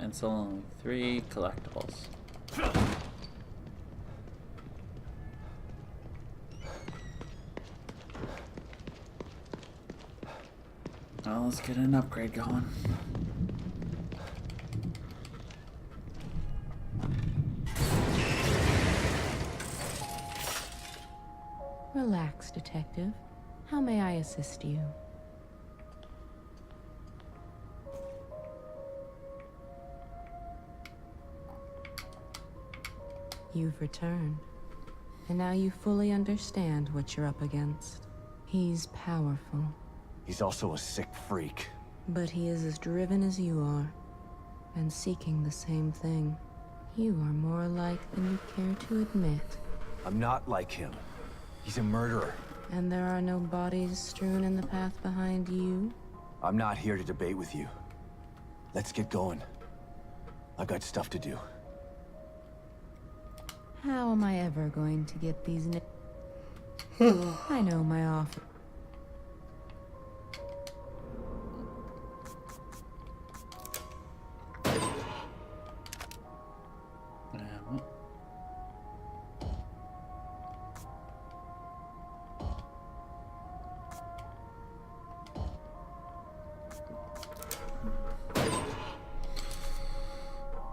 and selling 3 collectibles. Well, let's get an upgrade going. Relax, detective. How may I assist you? You've returned, and now you fully understand what you're up against. He's powerful, He's also a sick freak. but he is as driven as you are, and seeking the same thing. You are more alike than you care to admit. I'm not like him. He's a murderer. And there are no bodies strewn in the path behind you? I'm not here to debate with you. Let's get going. I got stuff to do. How am I ever going to get these I know my office.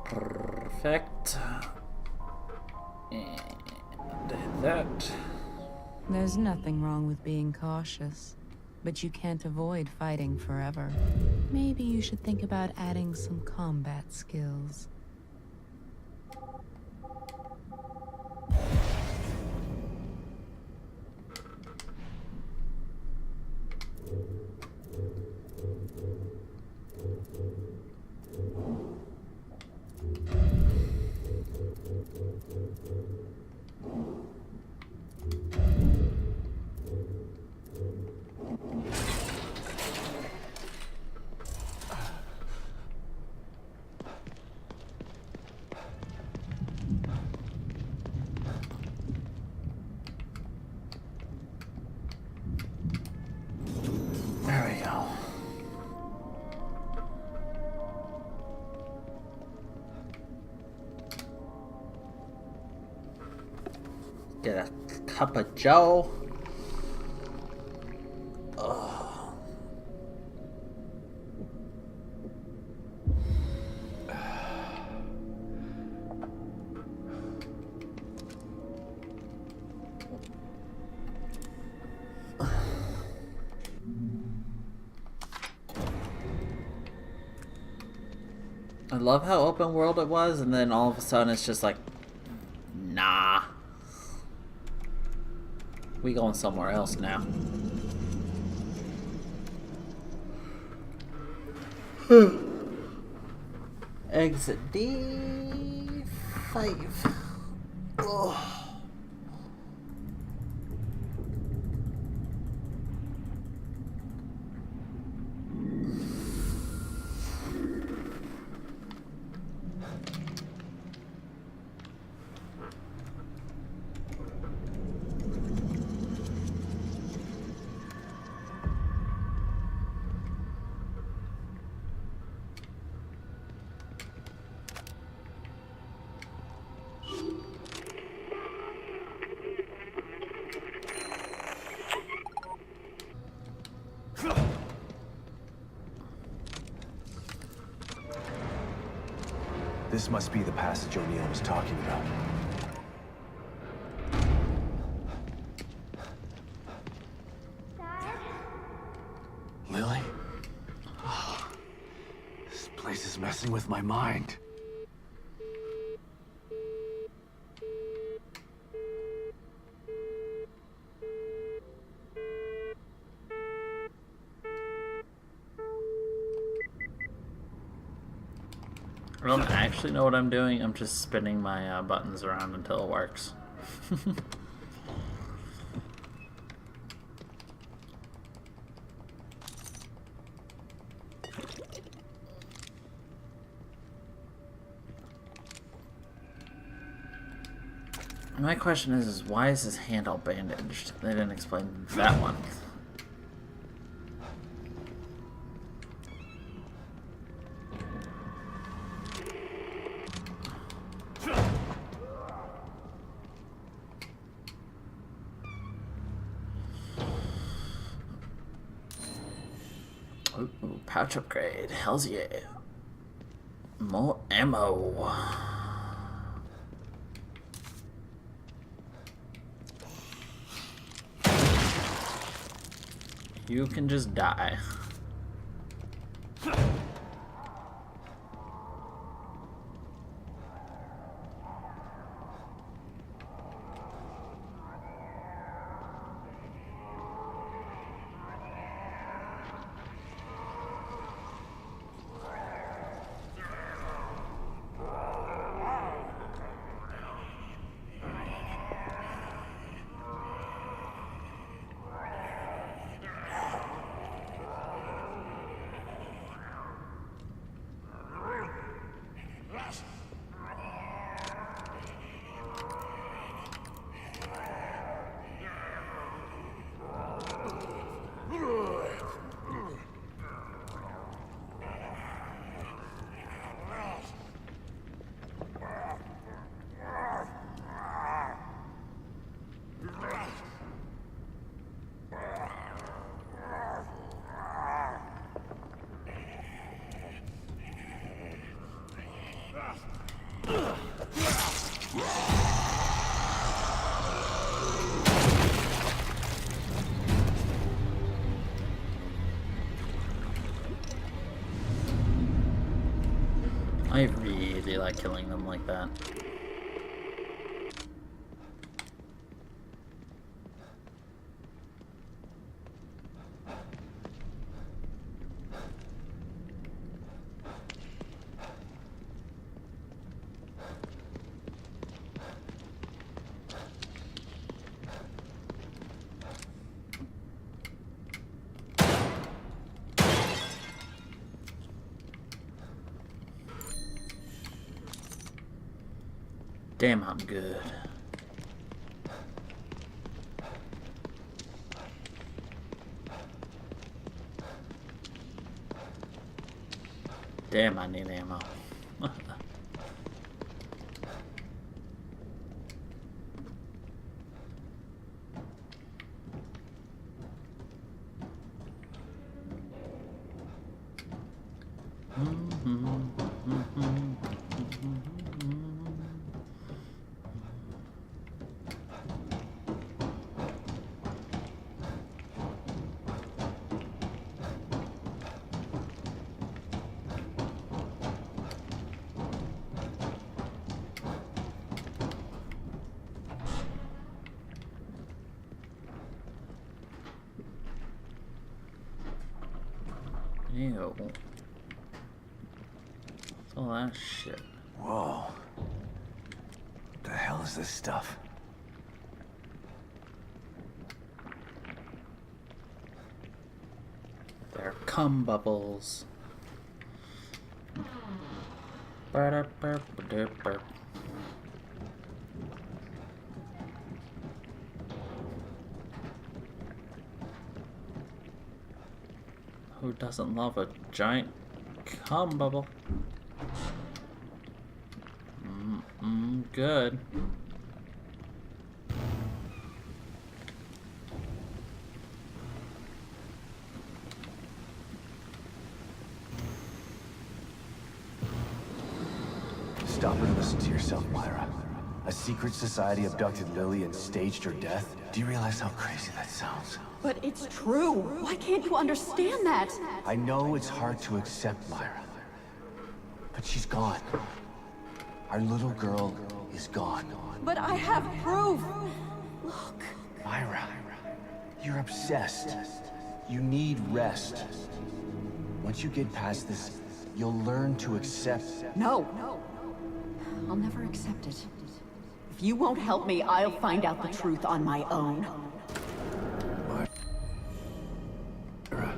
Perfect. And that. There's nothing wrong with being cautious, but you can't avoid fighting forever. Maybe you should think about adding some combat skills. There we go. Get a cup of joe. Ugh. I love how open world it was, and then all of a sudden it's just like, nah. We going somewhere else now. Exit D5. Ugh. This must be the passage O'Neill was talking about. Lily? Oh, this place is messing with my mind. I don't actually know what I'm doing. I'm just spinning my buttons around until it works. My question is why is his hand all bandaged? They didn't explain that one. Ooh, pouch upgrade. Hells yeah. More ammo. You can just die. I really like killing them like that. Damn, I'm good. Damn, I need ammo. Ew. What's all that shit? Whoa. What the hell is this stuff? They're cum bubbles. Burp, burp, burp, burp. Who doesn't love a giant cum bubble? Good. Stop and listen to yourself, Myra. A secret society abducted Lily and staged her death? Do you realize how crazy that sounds? But it's true. Why can't you understand that? I know it's hard to accept, Myra. But she's gone. Our little girl is gone. But I have proof. Look. Myra, you're obsessed. You need rest. Once you get past this, you'll learn to accept. No. I'll never accept it. If you won't help me, I'll find out the truth on my own. Myra,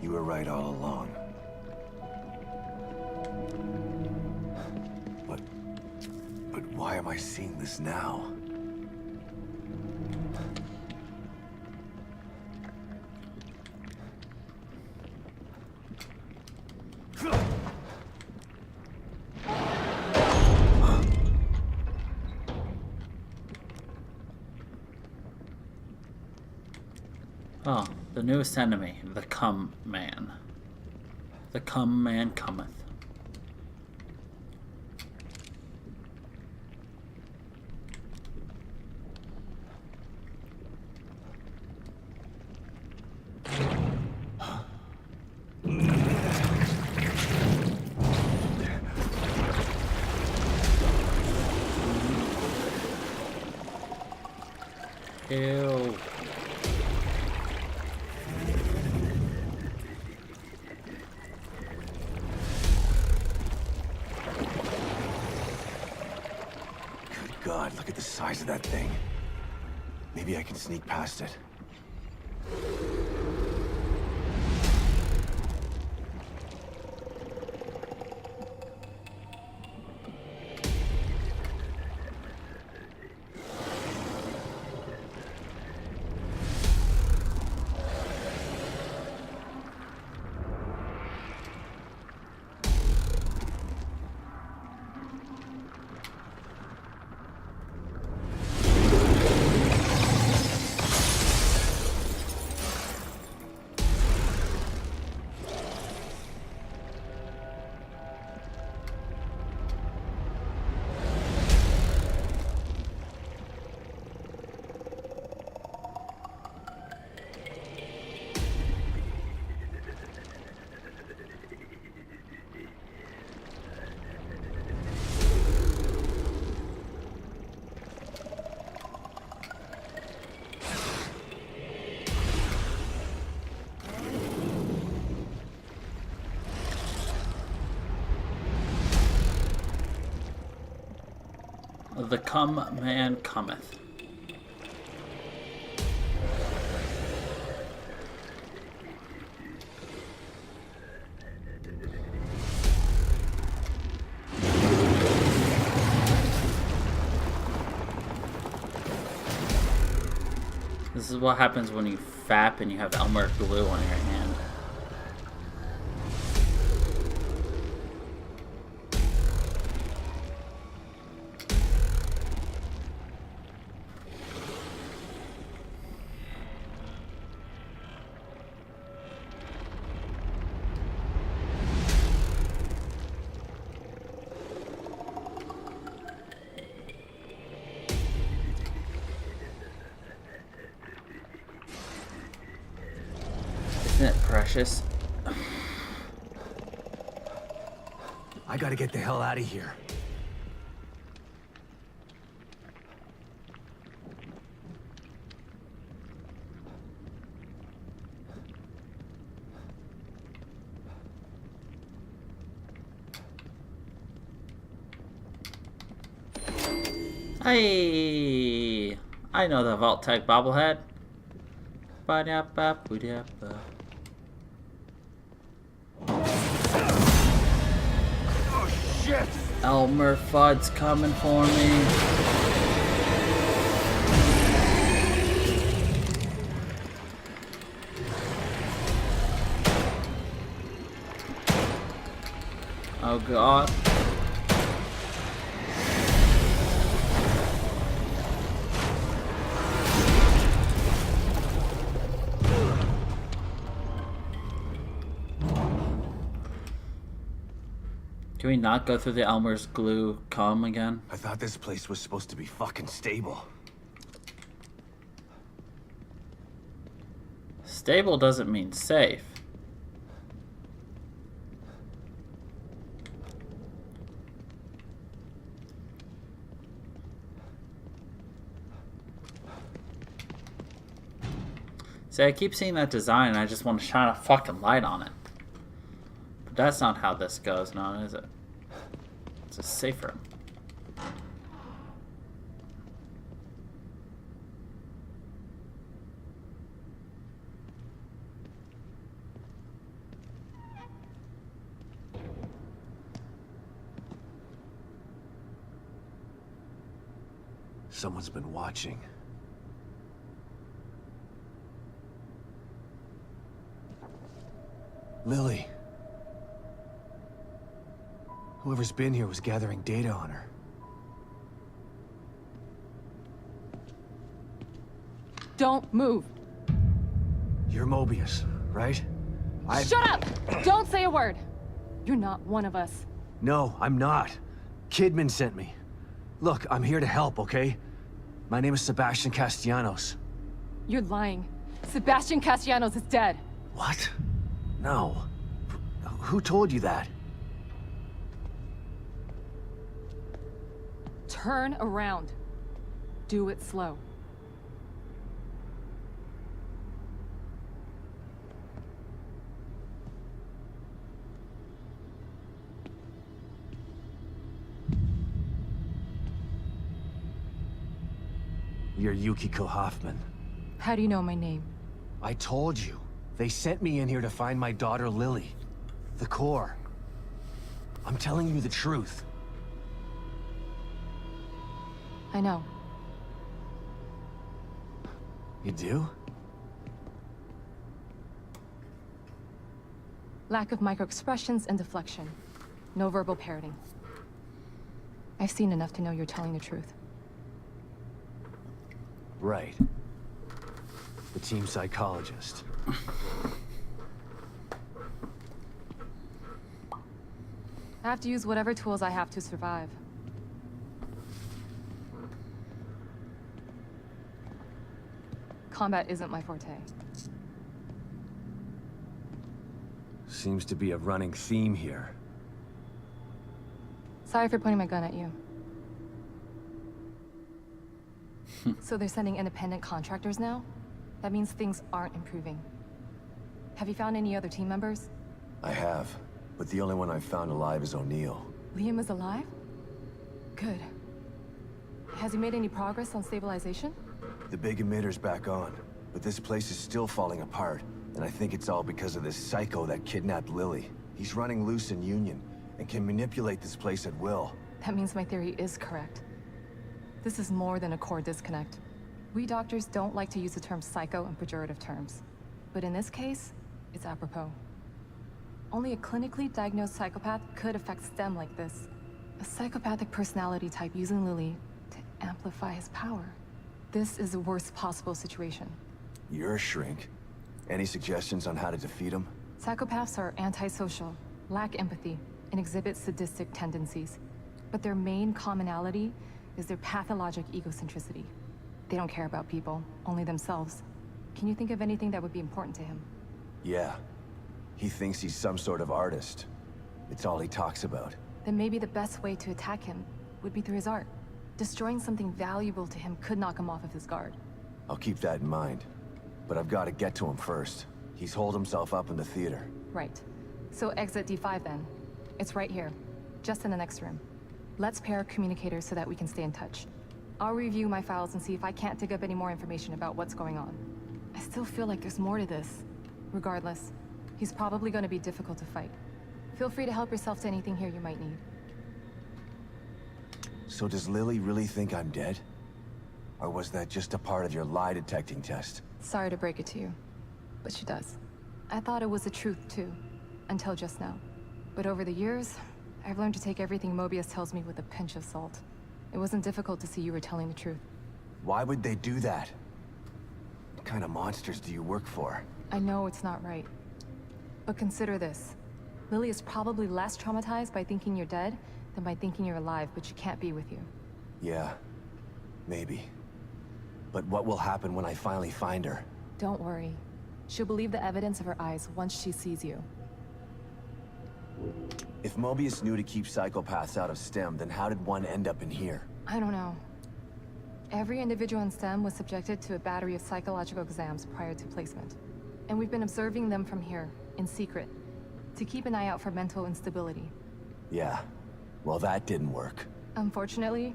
you were right all along. But why am I seeing this now? Oh, the newest enemy, the Come Man. The Come Man cometh. Ew. Good God, look at the size of that thing. Maybe I can sneak past it. The Come Man cometh. This is what happens when you fap and you have Elmer glue on your hand. Isn't it precious? I gotta get the hell out of here. Hey, I know the Vault Tech bobblehead. Ba-da-ba-boo-da-ba. Oh shit! Elmer Fudd's coming for me. Oh god. Can we not go through the Elmer's glue cum again? I thought this place was supposed to be fucking stable. Stable doesn't mean safe. See, I keep seeing that design and I just want to shine a fucking light on it. But that's not how this goes, no, is it? It's a safe room. Someone's been watching. Lily. Whoever's been here was gathering data on her. Don't move. You're Mobius, right? Shut up! Don't say a word! You're not one of us. No, I'm not. Kidman sent me. Look, I'm here to help, okay? My name is Sebastian Castellanos. You're lying. Sebastian Castellanos is dead. What? No. Who told you that? Turn around. Do it slow. You're Yukiko Hoffman. How do you know my name? I told you. They sent me in here to find my daughter Lily. The core. I'm telling you the truth. I know. You do? Lack of microexpressions and deflection. No verbal parroting. I've seen enough to know you're telling the truth. Right. The team psychologist. I have to use whatever tools I have to survive. Combat isn't my forte. Seems to be a running theme here. Sorry for pointing my gun at you. So they're sending independent contractors now? That means things aren't improving. Have you found any other team members? I have, but the only one I've found alive is O'Neill. Liam is alive? Good. Has he made any progress on stabilization? The big emitter's back on, but this place is still falling apart, and I think it's all because of this psycho that kidnapped Lily. He's running loose in Union, and can manipulate this place at will. That means my theory is correct. This is more than a core disconnect. We doctors don't like to use the term psycho in pejorative terms. But in this case, it's apropos. Only a clinically diagnosed psychopath could affect STEM like this. A psychopathic personality type using Lily to amplify his power. This is the worst possible situation. You're a shrink. Any suggestions on how to defeat him? Psychopaths are antisocial, lack empathy, and exhibit sadistic tendencies. But their main commonality is their pathologic egocentricity. They don't care about people, only themselves. Can you think of anything that would be important to him? Yeah. He thinks he's some sort of artist. It's all he talks about. Then maybe the best way to attack him would be through his art. Destroying something valuable to him could knock him off of his guard. I'll keep that in mind. But I've got to get to him first. He's holed himself up in the theater. Right. So exit D5 then. It's right here, just in the next room. Let's pair communicators so that we can stay in touch. I'll review my files and see if I can't dig up any more information about what's going on. I still feel like there's more to this. Regardless, he's probably going to be difficult to fight. Feel free to help yourself to anything here you might need. So does Lily really think I'm dead? Or was that just a part of your lie detecting test? Sorry to break it to you, but she does. I thought it was the truth too, until just now. But over the years, I've learned to take everything Mobius tells me with a pinch of salt. It wasn't difficult to see you were telling the truth. Why would they do that? What kind of monsters do you work for? I know it's not right. But consider this. Lily is probably less traumatized by thinking you're dead than by thinking you're alive, but she can't be with you. Yeah, maybe. But what will happen when I finally find her? Don't worry. She'll believe the evidence of her eyes once she sees you. If Mobius knew to keep psychopaths out of STEM, then how did one end up in here? I don't know. Every individual in STEM was subjected to a battery of psychological exams prior to placement. And we've been observing them from here, in secret, to keep an eye out for mental instability. Yeah, well that didn't work. Unfortunately,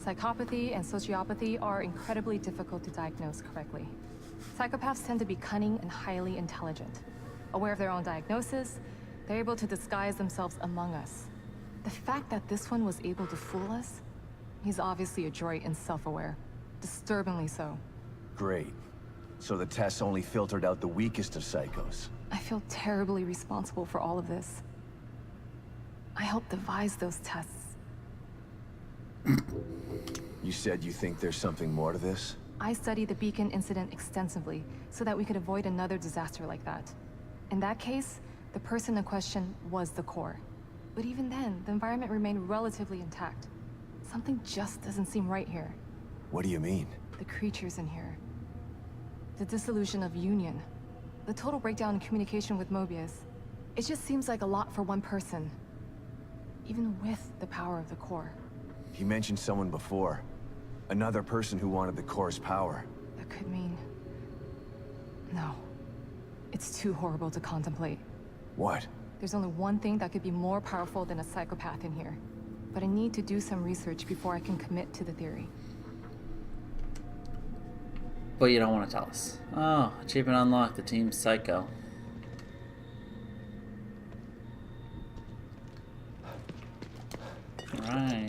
psychopathy and sociopathy are incredibly difficult to diagnose correctly. Psychopaths tend to be cunning and highly intelligent. Aware of their own diagnosis, they're able to disguise themselves among us. The fact that this one was able to fool us, he's obviously adroit and self-aware. Disturbingly so. Great. So the tests only filtered out the weakest of psychos. I feel terribly responsible for all of this. I helped devise those tests. You said you think there's something more to this? I studied the beacon incident extensively so that we could avoid another disaster like that. In that case, the person in question was the core. But even then, the environment remained relatively intact. Something just doesn't seem right here. What do you mean? The creatures in here. The dissolution of Union. The total breakdown in communication with Mobius. It just seems like a lot for one person. Even with the power of the core. He mentioned someone before. Another person who wanted the core's power. That could mean... No. It's too horrible to contemplate. What? There's only one thing that could be more powerful than a psychopath in here. But I need to do some research before I can commit to the theory. But you don't want to tell us. Oh, achievement unlocked. The team's Psycho. Alright.